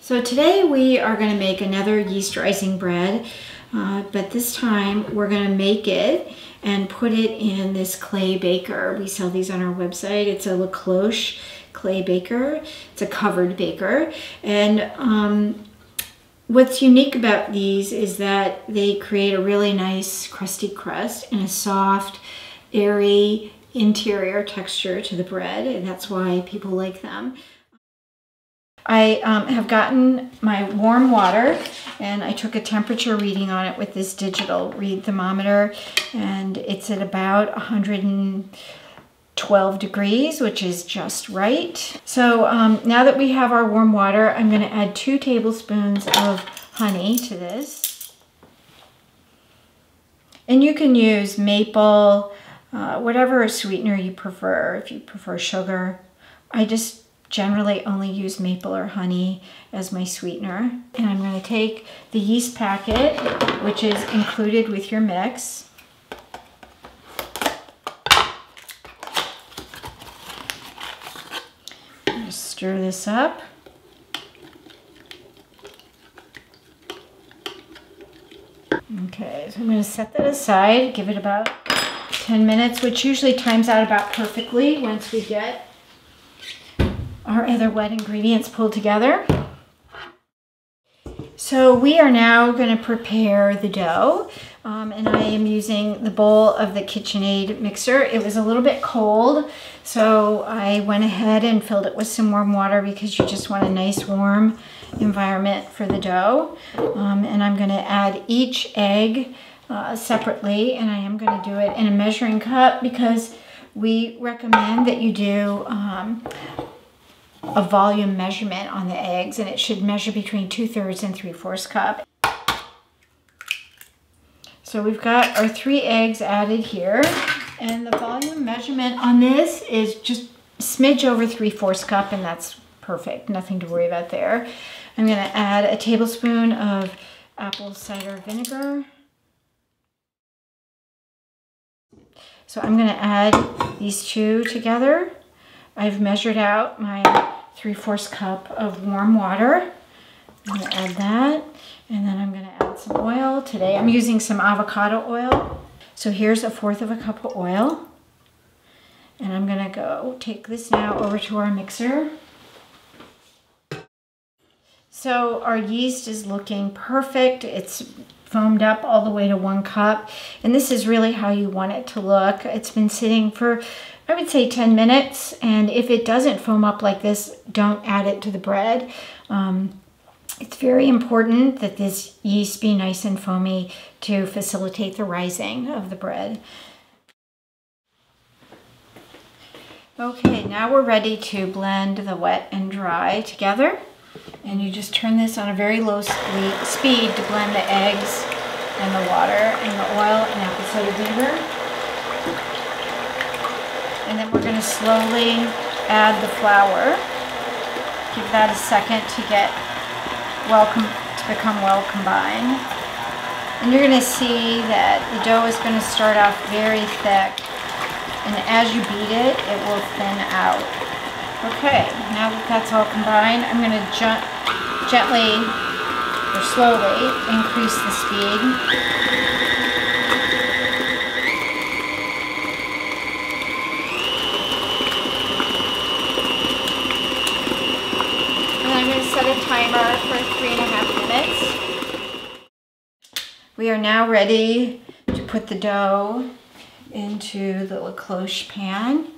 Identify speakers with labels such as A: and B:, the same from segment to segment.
A: So today we are going to make another yeast rising bread, but this time we're going to make it and put it in this clay baker. We sell these on our website. It's a La Cloche clay baker. It's a covered baker. And what's unique about these is that they create a really nice crusty crust and a soft, airy interior texture to the bread, and that's why people like them. I have gotten my warm water and I took a temperature reading on it with this digital read thermometer, and it's at about 112 degrees, which is just right. So now that we have our warm water, I'm going to add 2 tablespoons of honey to this. And you can use maple, whatever sweetener you prefer. If you prefer sugar, I just generally only use maple or honey as my sweetener. And I'm going to take the yeast packet, which is included with your mix. Just stir this up. Okay, so I'm going to set that aside, give it about 10 minutes, which usually times out about perfectly once we get our other wet ingredients pulled together. So we are now going to prepare the dough, and I am using the bowl of the KitchenAid mixer. It was a little bit cold, so I went ahead and filled it with some warm water because you just want a nice warm environment for the dough. And I'm going to add each egg separately, and I am going to do it in a measuring cup because we recommend that you do a volume measurement on the eggs, and it should measure between 2/3 and 3/4 cup. So we've got our 3 eggs added here, and the volume measurement on this is just a smidge over 3/4 cup, and that's perfect, nothing to worry about there. I'm going to add a tablespoon of apple cider vinegar. So I'm going to add these 2 together. I've measured out my 3/4 cup of warm water. I'm going to add that, and then I'm going to add some oil. Today I'm using some avocado oil. So here's 1/4 cup of oil. And I'm going to take this now over to our mixer. So our yeast is looking perfect. It's foamed up all the way to 1 cup. And this is really how you want it to look. It's been sitting for, I would say, 10 minutes. And if it doesn't foam up like this, don't add it to the bread. It's very important that this yeast be nice and foamy to facilitate the rising of the bread. Okay, now we're ready to blend the wet and dry together. And you just turn this on a very low speed to blend the eggs and the water and the oil and apple cider vinegar. And then we're going to slowly add the flour. Give that a second to become well combined. And you're going to see that the dough is going to start off very thick, and as you beat it, it will thin out. Okay, now that that's all combined, I'm going to gently or slowly increase the speed. And I'm going to set a timer for 3.5 minutes. We are now ready to put the dough into the La Cloche pan.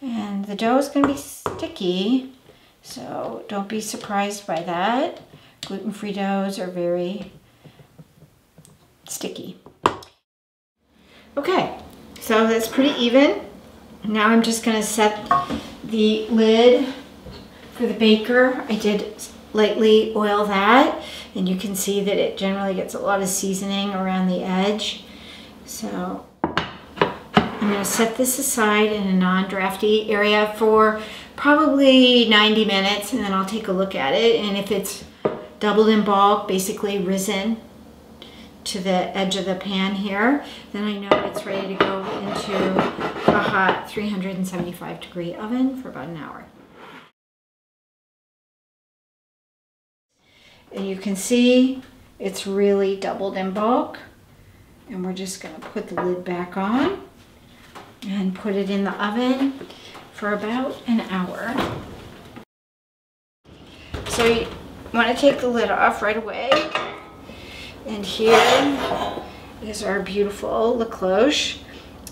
A: And the dough is going to be sticky, so don't be surprised by that. Gluten-free doughs are very sticky. Okay, so that's pretty even. Now I'm just going to set the lid for the baker. I did lightly oil that, and you can see that it generally gets a lot of seasoning around the edge. So I'm going to set this aside in a non-drafty area for probably 90 minutes, and then I'll take a look at it. And if it's doubled in bulk, basically risen to the edge of the pan here, then I know it's ready to go into a hot 375-degree oven for about an hour. And you can see it's really doubled in bulk. And we're just going to put the lid back on and put it in the oven for about an hour. So you want to take the lid off right away. And here is our beautiful la cloche.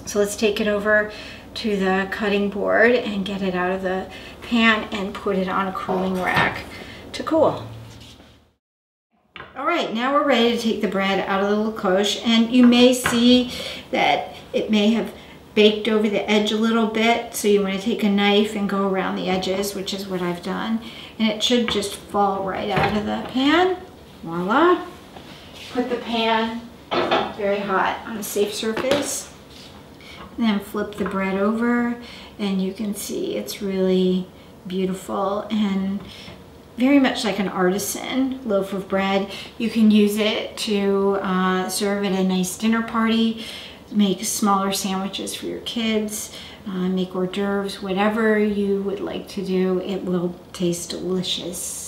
A: So let's take it over to the cutting board and get it out of the pan and put it on a cooling rack to cool. All right, now we're ready to take the bread out of the la cloche, and you may see that it may have baked over the edge a little bit, so you want to take a knife and go around the edges, which is what I've done, and it should just fall right out of the pan. Voila. Put the pan very hot on a safe surface, and then flip the bread over, and you can see it's really beautiful and very much like an artisan loaf of bread. You can use it to serve at a nice dinner party, make smaller sandwiches for your kids, make hors d'oeuvres, whatever you would like to do. It will taste delicious.